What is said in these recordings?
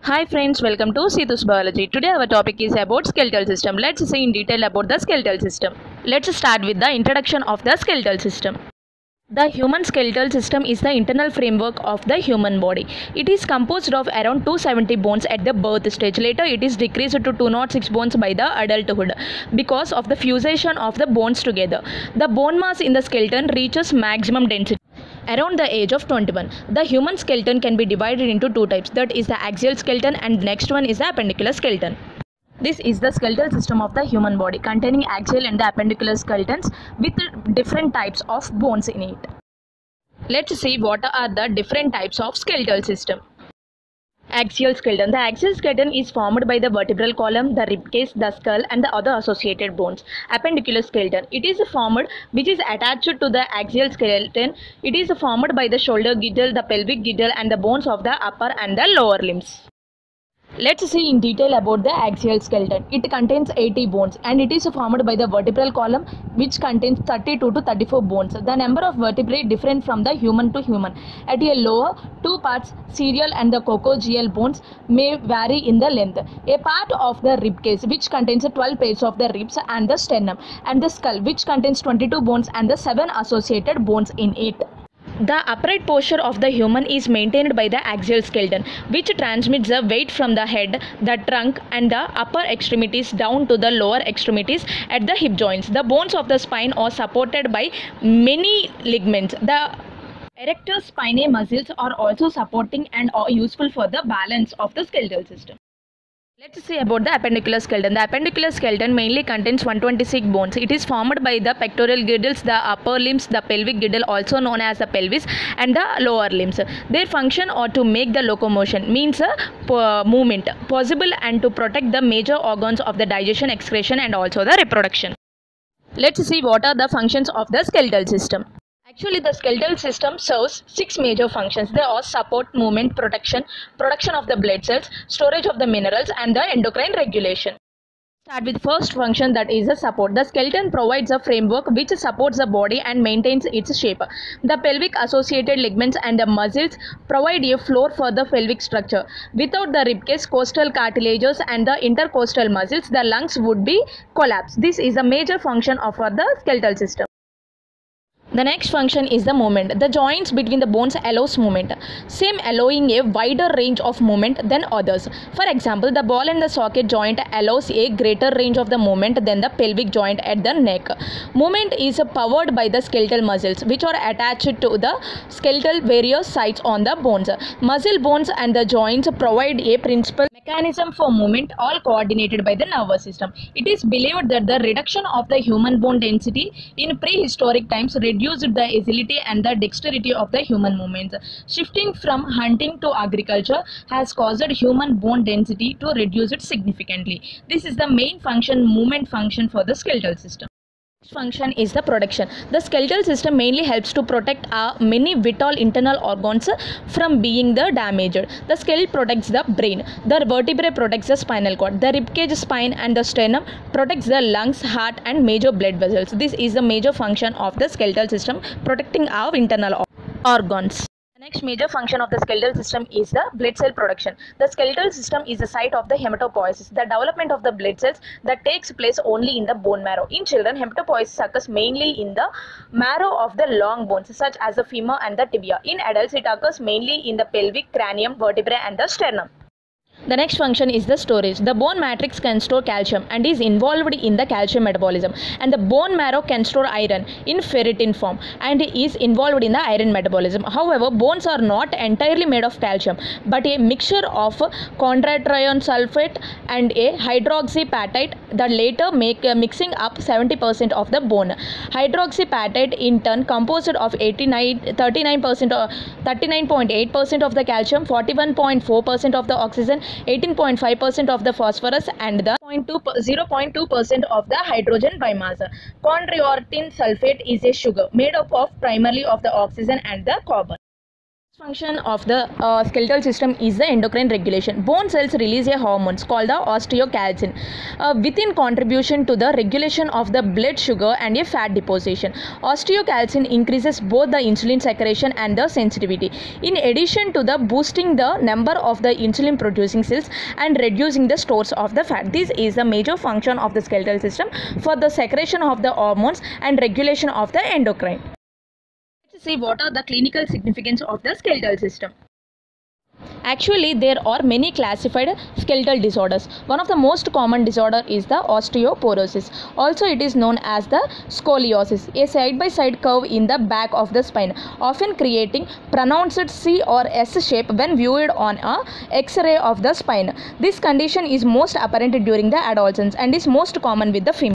Hi friends, welcome to Seethu's Biology. Today our topic is about skeletal system. Let's see in detail about the skeletal system. Let's start with the introduction of the skeletal system. The human skeletal system is the internal framework of the human body. It is composed of around 270 bones at the birth stage. Later it is decreased to 206 bones by the adulthood because of the fusion of the bones together. The bone mass in the skeleton reaches maximum density around the age of 21. The human skeleton can be divided into two types, that is the axial skeleton and next one is the appendicular skeleton. This is the skeletal system of the human body containing axial and the appendicular skeletons with different types of bones in it. Let's see what are the different types of skeletal system. Axial skeleton. The axial skeleton is formed by the vertebral column, the ribcage, the skull and the other associated bones. Appendicular skeleton. It is formed which is attached to the axial skeleton. It is formed by the shoulder girdle, the pelvic girdle and the bones of the upper and the lower limbs. Let's see in detail about the axial skeleton. It contains 80 bones and it is formed by the vertebral column which contains 32 to 34 bones. The number of vertebrae different from the human to human. At a lower, two parts, serial and the coccygeal bones may vary in the length. A part of the ribcage which contains 12 pairs of the ribs and the sternum, and the skull which contains 22 bones and the 7 associated bones in it. The upright posture of the human is maintained by the axial skeleton, which transmits the weight from the head, the trunk and the upper extremities down to the lower extremities at the hip joints. The bones of the spine are supported by many ligaments. The erector spinae muscles are also supporting and are useful for the balance of the skeletal system. Let's see about the appendicular skeleton. The appendicular skeleton mainly contains 126 bones. It is formed by the pectoral girdles, the upper limbs, the pelvic girdle also known as the pelvis and the lower limbs. Their function are to make the locomotion, means movement possible and to protect the major organs of the digestion, excretion and also the reproduction. Let's see what are the functions of the skeletal system. Actually, the skeletal system serves 6 major functions. They are support, movement, protection, production of the blood cells, storage of the minerals and the endocrine regulation. Start with first function, that is the support. The skeleton provides a framework which supports the body and maintains its shape. The pelvic associated ligaments and the muscles provide a floor for the pelvic structure. Without the ribcage, costal cartilages and the intercostal muscles, the lungs would be collapsed. This is a major function of the skeletal system. The next function is the movement. The joints between the bones allows movement, same allowing a wider range of movement than others. For example, the ball and the socket joint allows a greater range of the movement than the pelvic joint at the neck. Movement is powered by the skeletal muscles which are attached to the skeletal various sites on the bones. Muscle bones and the joints provide a principal mechanism for movement, all coordinated by the nervous system. It is believed that the reduction of the human bone density in prehistoric times reduced the agility and the dexterity of the human movements. Shifting from hunting to agriculture has caused human bone density to reduce it significantly. This is the main function, movement function for the skeletal system. Function is the protection. The skeletal system mainly helps to protect many vital internal organs from being damaged. The skull protects the brain, the vertebrae protects the spinal cord, the ribcage, spine and the sternum protects the lungs, heart and major blood vessels. This is the major function of the skeletal system, protecting our internal organs. The next major function of the skeletal system is the blood cell production. The skeletal system is the site of the hematopoiesis, the development of the blood cells that takes place only in the bone marrow. In children, hematopoiesis occurs mainly in the marrow of the long bones such as the femur and the tibia. In adults, it occurs mainly in the pelvic, cranium, vertebrae and the sternum. The next function is the storage. The bone matrix can store calcium and is involved in the calcium metabolism, and the bone marrow can store iron in ferritin form and is involved in the iron metabolism. However, bones are not entirely made of calcium but a mixture of chondroitin sulfate and a hydroxyapatite that later make mixing up 70% of the bone. Hydroxyapatite in turn composed of 39.8% of the calcium, 41.4% of the oxygen, 18.5% of the phosphorus and the 0.2% of the hydrogen biomass. Chondroitin sulfate is a sugar made up of primarily of the oxygen and the carbon. Function of the skeletal system is the endocrine regulation. Bone cells release a hormone called the osteocalcin within contribution to the regulation of the blood sugar and a fat deposition. Osteocalcin increases both the insulin secretion and the sensitivity. In addition to the boosting the number of the insulin producing cells and reducing the stores of the fat. This is the major function of the skeletal system for the secretion of the hormones and regulation of the endocrine. Let's see what are the clinical significance of the skeletal system. Actually, there are many classified skeletal disorders. One of the most common disorder is the osteoporosis. Also, it is known as the scoliosis, a side-by-side curve in the back of the spine, often creating pronounced C or S shape when viewed on a X-ray of the spine. This condition is most apparent during the adolescence and is most common with the female.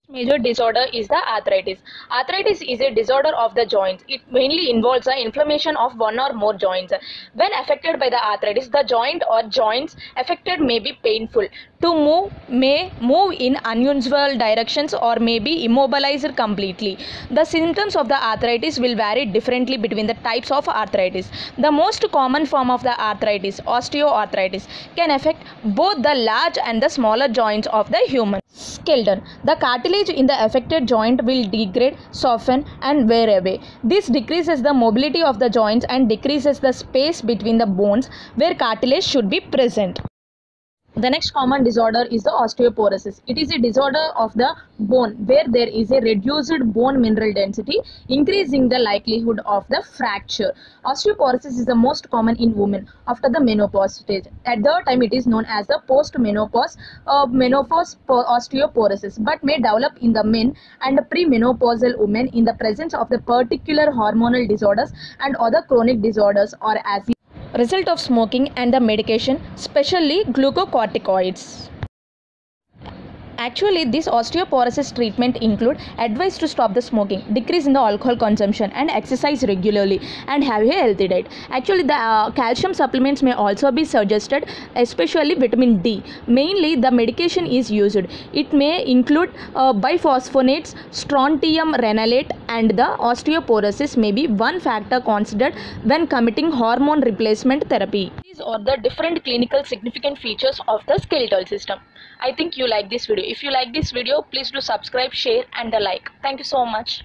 Major disorder is the arthritis. Arthritis is a disorder of the joints. It mainly involves the inflammation of one or more joints. When affected by the arthritis, the joint or joints affected may be painful. May move in unusual directions or may be immobilized completely. The symptoms of the arthritis will vary differently between the types of arthritis. The most common form of the arthritis, osteoarthritis, can affect both the large and the smaller joints of the human skeleton. The cartilage in the affected joint will degrade, soften and wear away. This decreases the mobility of the joints and decreases the space between the bones where cartilage should be present. The next common disorder is the osteoporosis. It is a disorder of the bone where there is a reduced bone mineral density, increasing the likelihood of the fracture. Osteoporosis is the most common in women after the menopause stage. At the time, it is known as the post-menopause osteoporosis, but may develop in the men and premenopausal women in the presence of the particular hormonal disorders and other chronic disorders or as result of smoking and the medication, especially glucocorticoids. Actually, this osteoporosis treatment include advice to stop the smoking, decrease in the alcohol consumption and exercise regularly and have a healthy diet. Actually, the calcium supplements may also be suggested, especially vitamin D. Mainly, the medication is used. It may include biphosphonates, strontium renalate, and the osteoporosis may be one factor considered when committing hormone replacement therapy. These are the different clinical significant features of the skeletal system. I think you like this video. If you like this video, please do subscribe, share and the like. Thank you so much.